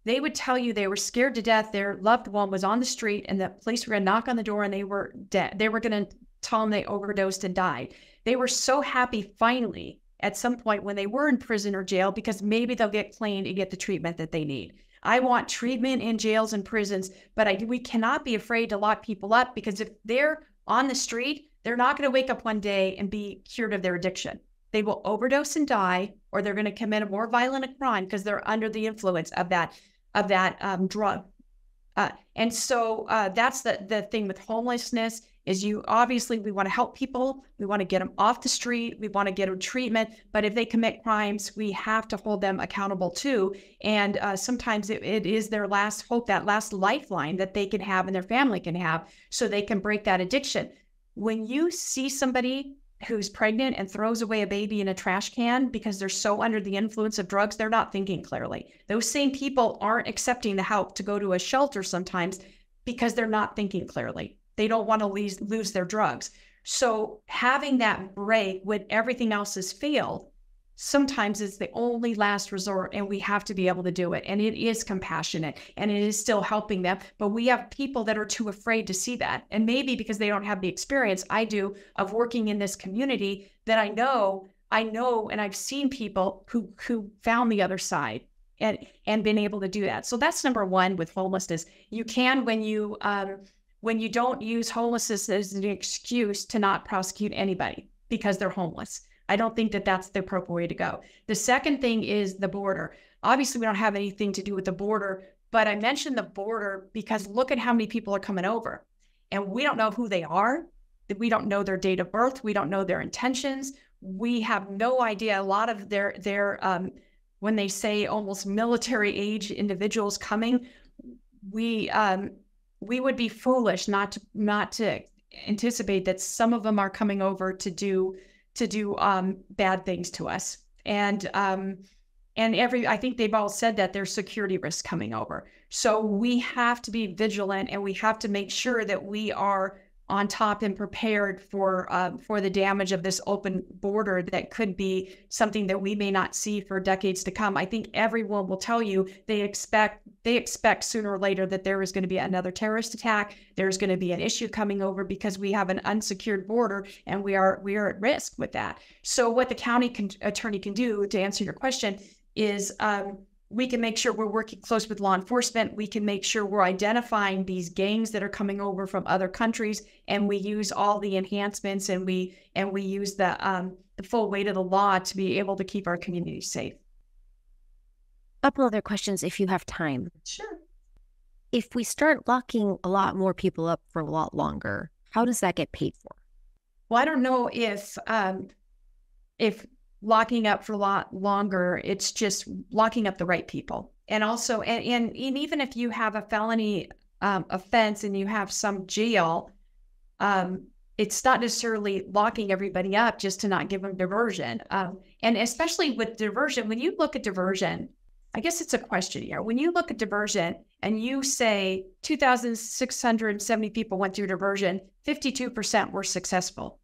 they would tell you they were scared to death. Their loved one was on the street, and the police were going to knock on the door, and they were dead. They were going to tell them they overdosed and died. They were so happy finally at some point when they were in prison or jail, because maybe they'll get clean and get the treatment that they need. I want treatment in jails and prisons, but we cannot be afraid to lock people up, because if they're on the street, they're not going to wake up one day and be cured of their addiction. They will overdose and die, or they're going to commit a more violent crime because they're under the influence of that drug. And so that's the thing with homelessness. Is we want to help people. We want to get them off the street. We want to get them treatment. But if they commit crimes, we have to hold them accountable too. And sometimes it is their last hope, that last lifeline that they can have and their family can have, so they can break that addiction. When you see somebody who's pregnant and throws away a baby in a trash can because they're so under the influence of drugs, they're not thinking clearly. Those same people aren't accepting the help to go to a shelter sometimes because they're not thinking clearly. They don't want to lose their drugs. So having that break when everything else has failed sometimes is the only last resort, and we have to be able to do it. And it is compassionate, and it is still helping them. But we have people that are too afraid to see that. And maybe because they don't have the experience I do of working in this community, that I know, and I've seen people who found the other side and been able to do that. So that's number one with homelessness. You can, when you don't use homelessness as an excuse to not prosecute anybody because they're homeless. I don't think that that's the appropriate way to go. The second thing is the border. Obviously, we don't have anything to do with the border, but I mentioned the border because look at how many people are coming over. And we don't know who they are. We don't know their date of birth. We don't know their intentions. We have no idea. A lot of their when they say almost military age individuals coming, we would be foolish not to anticipate that some of them are coming over to do bad things to us. And And I think they've all said that there's security risks coming over. So we have to be vigilant, and we have to make sure that we are on top and prepared for the damage of this open border that could be something that we may not see for decades to come. I think everyone will tell you they expect sooner or later that there is going to be another terrorist attack. There's going to be an issue coming over because we have an unsecured border, and we are at risk with that. So what the county attorney can do, to answer your question, is we can make sure we're working close with law enforcement. We can make sure we're identifying these gangs that are coming over from other countries, and we use all the enhancements, and we use the full weight of the law to be able to keep our community safe. A couple other questions, if you have time. Sure. If we start locking a lot more people up for a lot longer, how does that get paid for? Well, I don't know if locking up for a lot longer, it's just locking up the right people. And also, and even if you have a felony offense and you have some jail, it's not necessarily locking everybody up just to not give them diversion. And especially with diversion, when you look at diversion, I guess it's a question here. When you look at diversion and you say 2,670 people went through diversion, 52% were successful,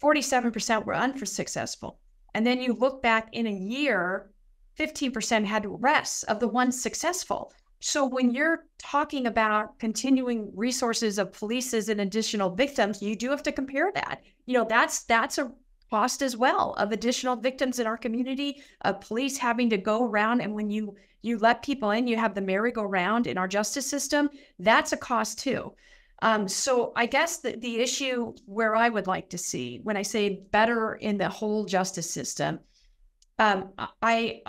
47% were unsuccessful. And then you look back in a year, 15% had arrests of the ones successful. So when you're talking about continuing resources of police and additional victims, you do have to compare that. That's a cost as well of additional victims in our community, of police having to go around. And when you let people in, you have the merry-go-round in our justice system. That's a cost too. So I guess the issue where I would like to see, when I say better in the whole justice system, I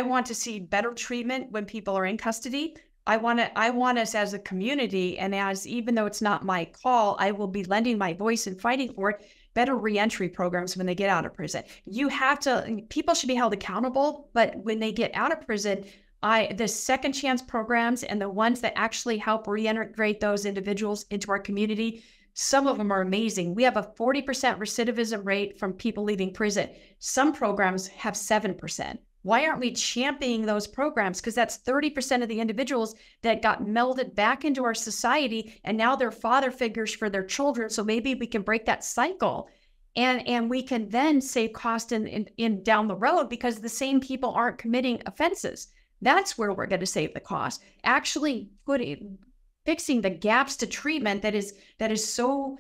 want to see better treatment when people are in custody. I want us as a community, and even though it's not my call, I will be lending my voice and fighting for it, better reentry programs when they get out of prison. People should be held accountable, but when they get out of prison, the second chance programs and the ones that actually help reintegrate those individuals into our community, some of them are amazing. We have a 40% recidivism rate from people leaving prison. Some programs have 7%. Why aren't we championing those programs? Because that's 30% of the individuals that got melded back into our society, and now they're father figures for their children. So maybe we can break that cycle. And we can then save cost in down the road, because the same people aren't committing offenses. That's where we're going to save the cost. Actually fixing the gaps to treatment that is so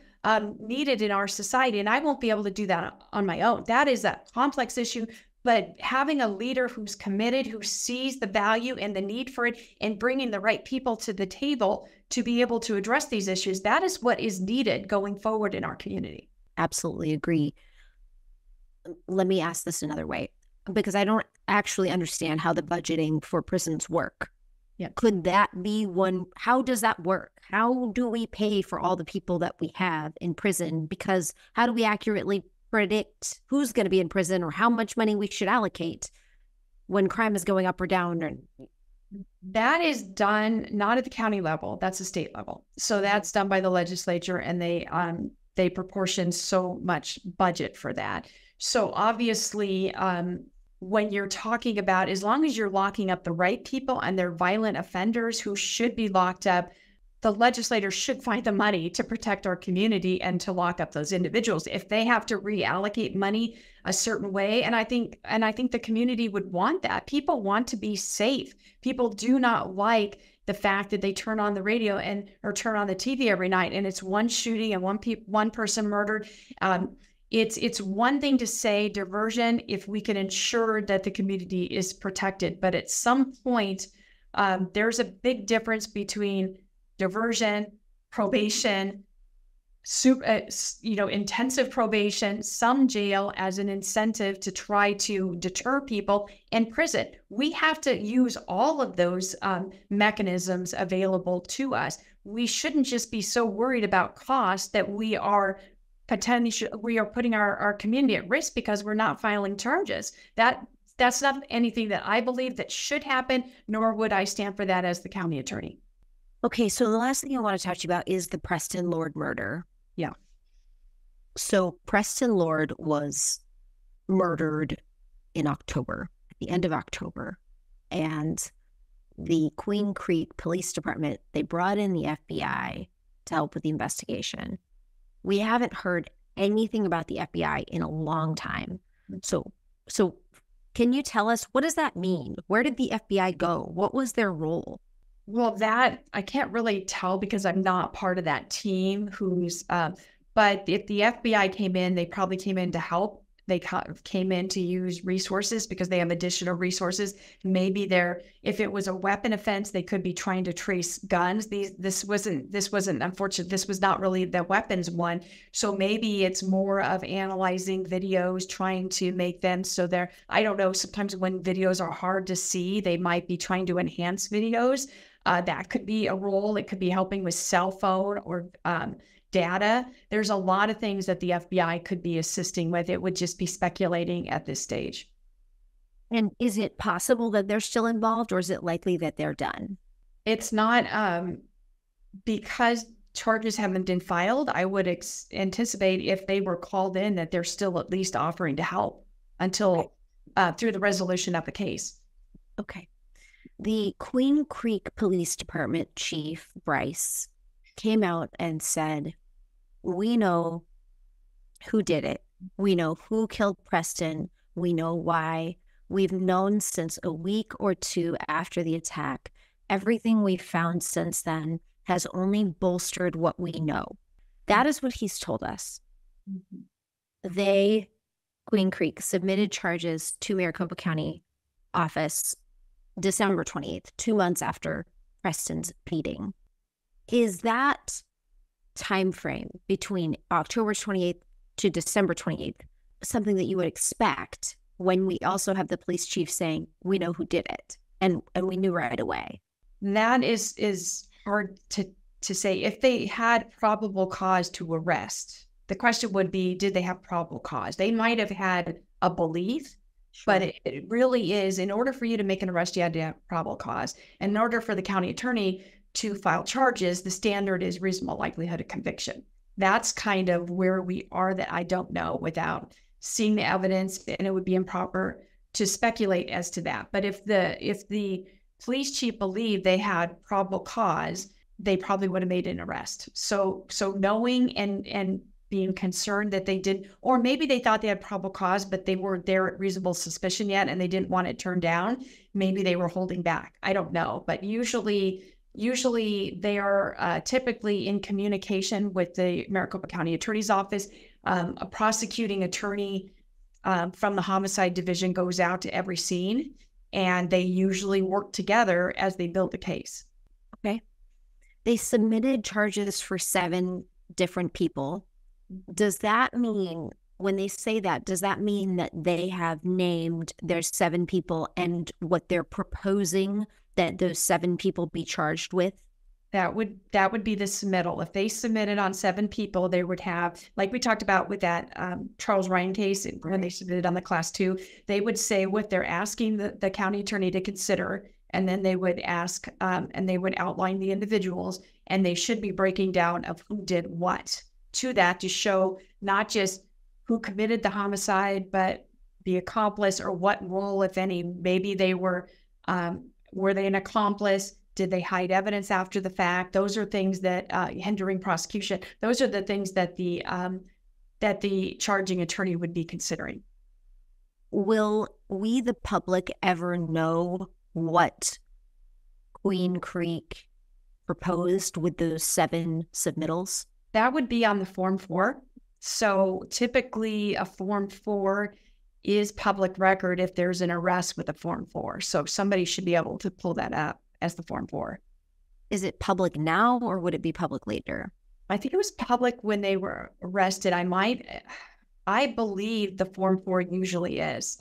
needed in our society. And I won't be able to do that on my own. That is a complex issue. But having a leader who's committed, who sees the value and the need for it, and bringing the right people to the table to be able to address these issues, that is what is needed going forward in our community. Absolutely agree. Let me ask this another way, because I don't actually understand how the budgeting for prisons work. Yeah. Could that be one? How does that work? How do we pay for all the people that we have in prison? Because how do we accurately predict who's going to be in prison or how much money we should allocate when crime is going up or down? That is done not at the county level. That's the state level. So that's done by the legislature, and they proportion so much budget for that. So obviously, when you're talking about, as long as you're locking up the right people and they're violent offenders who should be locked up, the legislators should find the money to protect our community and to lock up those individuals. If they have to reallocate money a certain way, and I think the community would want that. People want to be safe. People do not like the fact that they turn on the radio or turn on the TV every night and it's one shooting and one person murdered. It's one thing to say diversion if we can ensure that the community is protected, but at some point, there's a big difference between diversion, probation, intensive probation, some jail as an incentive to try to deter people, and prison. We have to use all of those mechanisms available to us. We shouldn't just be so worried about cost that we are putting our community at risk because we're not filing charges. That's not anything that I believe that should happen, nor would I stand for that as the county attorney. Okay, so the last thing I want to talk to you about is the Preston Lord murder. Yeah. So Preston Lord was murdered in October. the end of October, and the Queen Creek Police Department, they brought in the FBI to help with the investigation. We haven't heard anything about the FBI in a long time. So can you tell us, what does that mean? Where did the FBI go? What was their role? Well, that I can't really tell because I'm not part of that team but if the FBI came in, they probably came in to help. They came in to use resources because they have additional resources. Maybe if it was a weapon offense, they could be trying to trace guns. This wasn't unfortunate. This was not really the weapons one. So maybe it's more of analyzing videos, trying to make them so I don't know, sometimes when videos are hard to see, they might be trying to enhance videos. That could be a role. It could be helping with cell phone or data. There's a lot of things that the FBI could be assisting with. It would just be speculating at this stage. And is it possible that they're still involved, or is it likely that they're done? It's not, because charges haven't been filed, I would anticipate if they were called in that they're still at least offering to help until through the resolution of the case. Okay. The Queen Creek Police Department Chief, Bryce, came out and said, we know who did it. We know who killed Preston. We know why. We've known since a week or two after the attack. Everything we've found since then has only bolstered what we know. That is what he's told us. They, Queen Creek, submitted charges to Maricopa County office December 28th, 2 months after Preston's beating. Is that time frame between October 28th to December 28th something that you would expect when we also have the police chief saying, we know who did it, and we knew right away? That is hard to say. If they had probable cause to arrest, the question would be, did they have probable cause? They might have had a belief, but it really is, in order for you to make an arrest, you had to have probable cause. And in order for the county attorney to file charges, the standard is reasonable likelihood of conviction. That's kind of where we are, that I don't know without seeing the evidence, and it would be improper to speculate as to that. But if the police chief believed they had probable cause, they probably would have made an arrest. So knowing and being concerned that they did, or maybe they thought they had probable cause, but they weren't there at reasonable suspicion yet, and they didn't want it turned down. Maybe they were holding back. I don't know, but usually they are typically in communication with the Maricopa County Attorney's Office. A prosecuting attorney from the homicide division goes out to every scene, and they usually work together as they build the case. Okay. They submitted charges for 7 different people. Does that mean, when they say that, does that mean that they have named their 7 people and what they're proposing that those 7 people be charged with? That would be the submittal. If they submitted on 7 people, they would have, like we talked about with that Charles Ryan case, when they submitted on the class 2, they would say what they're asking the county attorney to consider, and then they would ask, and they would outline the individuals, and they should be breaking down of who did what to that, to show not just who committed the homicide, but the accomplice, or what role, if any. Maybe they were they an accomplice? Did they hide evidence after the fact? Those are things that hindering prosecution. Those are the things that the charging attorney would be considering. Will we, the public, ever know what Queen Creek proposed with those 7 submittals? That would be on the Form 4. So typically a Form 4 is public record if there's an arrest with a Form 4. So somebody should be able to pull that up as the Form 4. Is it public now, or would it be public later? I think it was public when they were arrested. I believe the Form 4 usually is.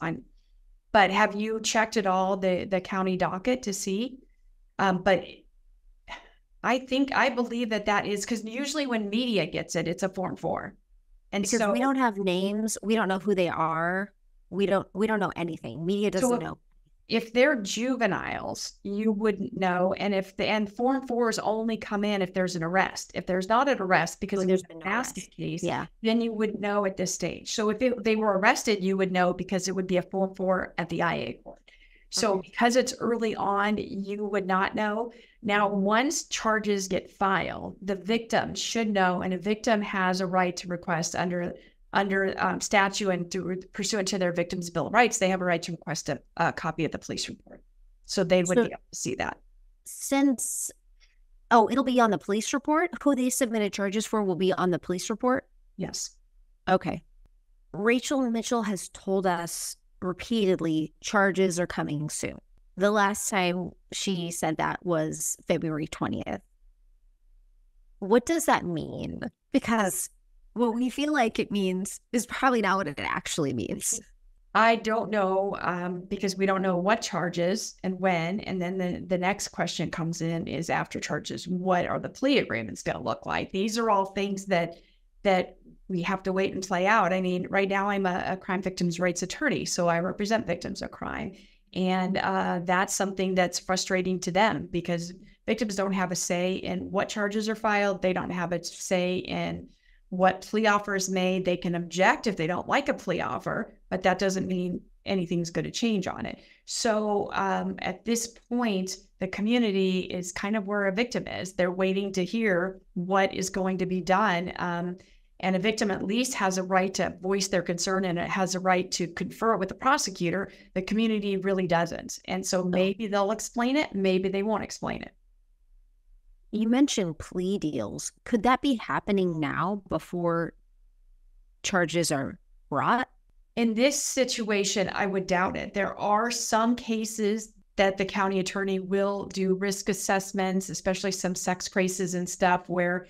But have you checked at all the county docket to see? But I believe that is, because usually when media gets it, it's a Form 4. And because we don't have names, we don't know who they are. We don't know anything. Media doesn't know. If they're juveniles, you wouldn't know. And Form 4s only come in if there's an arrest. If there's not an arrest, because there's a basket case, then you wouldn't know at this stage. So if they were arrested, you would know, because it would be a Form 4 at the IA court. So because it's early on, you would not know. Now, once charges get filed, the victim should know, and a victim has a right to request under statute and pursuant to their Victims' Bill of Rights, they have a right to request a copy of the police report. So they would be able to see that. It'll be on the police report? Who they submitted charges for will be on the police report? Yes. Okay. Rachel Mitchell has told us repeatedly charges are coming soon. The last time she said that was February 20th. What does that mean? Because what we feel like it means is probably not what it actually means. I don't know, because we don't know what charges and when. And then the next question comes in is after charges, what are the plea agreements going to look like? These are all things that we have to wait and play out. I mean, right now I'm a crime victims' rights attorney, so I represent victims of crime. And that's something that's frustrating to them because victims don't have a say in what charges are filed. They don't have a say in what plea offer is made. They can object if they don't like a plea offer, but that doesn't mean anything's going to change on it. So at this point, the community is kind of where a victim is. They're waiting to hear what is going to be done. And a victim at least has a right to voice their concern and it has a right to confer with the prosecutor. The community really doesn't. And so maybe they'll explain it, maybe they won't explain it. You mentioned plea deals. Could that be happening now before charges are brought? In this situation, I would doubt it. There are some cases that the county attorney will do risk assessments, especially some sex cases and stuff where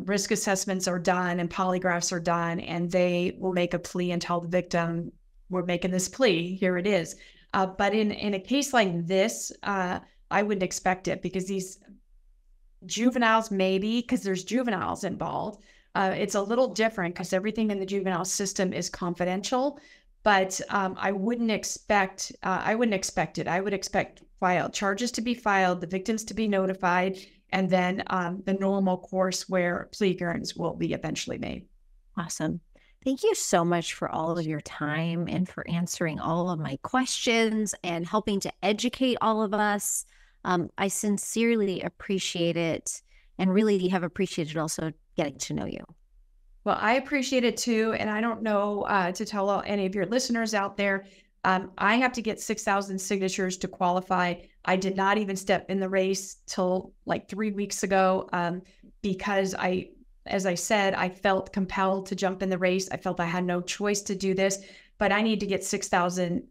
risk assessments are done and polygraphs are done, and they will make a plea and tell the victim, we're making this plea, here it is. But in a case like this, I wouldn't expect it because these juveniles, maybe, because there's juveniles involved. It's a little different because everything in the juvenile system is confidential, but I wouldn't expect it. I would expect charges to be filed, the victims to be notified, and then the normal course where plea agreements will be eventually made. Awesome. Thank you so much for all of your time and for answering all of my questions and helping to educate all of us. I sincerely appreciate it and really have appreciated also getting to know you. Well, I appreciate it too. And I don't know to tell any of your listeners out there, I have to get 6,000 signatures to qualify. I did not even step in the race till like 3 weeks ago because as I said, I felt compelled to jump in the race. I felt I had no choice to do this, but I need to get 6,000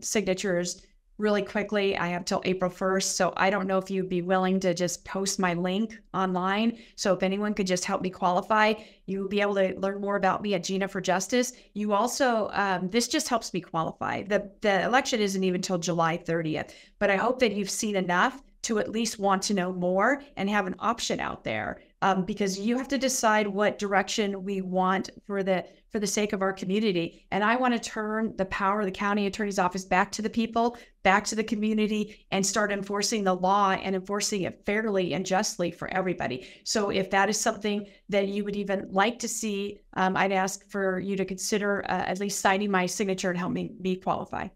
signatures really quickly. I have till April 1st. So I don't know if you'd be willing to just post my link online. So if anyone could just help me qualify, you will be able to learn more about me at Gina for Justice. You also, this just helps me qualify. The election isn't even till July 30th, but I hope that you've seen enough to at least want to know more and have an option out there. Because you have to decide what direction we want for the sake of our community. And I want to turn the power of the county attorney's office back to the people, back to the community, and start enforcing the law and enforcing it fairly and justly for everybody. So if that is something that you would even like to see, I'd ask for you to consider at least signing my signature and help me qualify.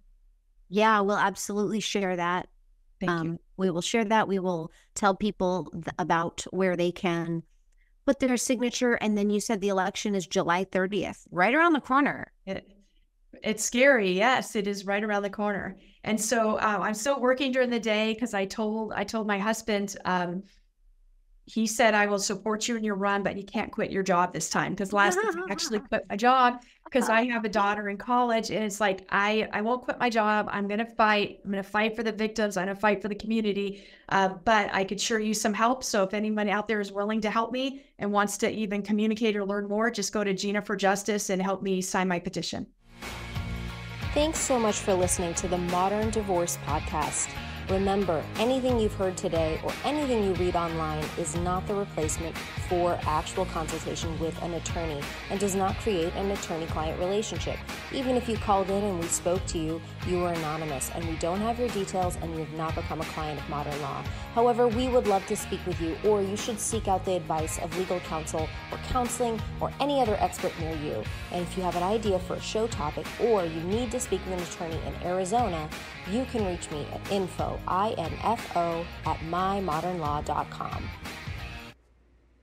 Yeah, we'll absolutely share that. Thank you. We will share that. We will tell people about where they can put their signature. And then you said the election is July 30th, right around the corner. It's scary. Yes, it is right around the corner. And so I'm still working during the day because I told my husband, he said, I will support you in your run, but you can't quit your job this time. Because last time I actually quit my job because I have a daughter in college. And it's like, I won't quit my job. I'm going to fight. I'm going to fight for the victims. I'm going to fight for the community. But I could sure use some help. So if anyone out there is willing to help me and wants to even communicate or learn more, just go to Gina for Justice and help me sign my petition. Thanks so much for listening to the Modern Divorce Podcast. Remember, anything you've heard today or anything you read online is not the replacement for actual consultation with an attorney and does not create an attorney-client relationship. Even if you called in and we spoke to you, you were anonymous and we don't have your details and you have not become a client of Modern Law. However, we would love to speak with you, or you should seek out the advice of legal counsel or counseling or any other expert near you. And if you have an idea for a show topic or you need to speak with an attorney in Arizona, you can reach me at info@mymodernlaw.com.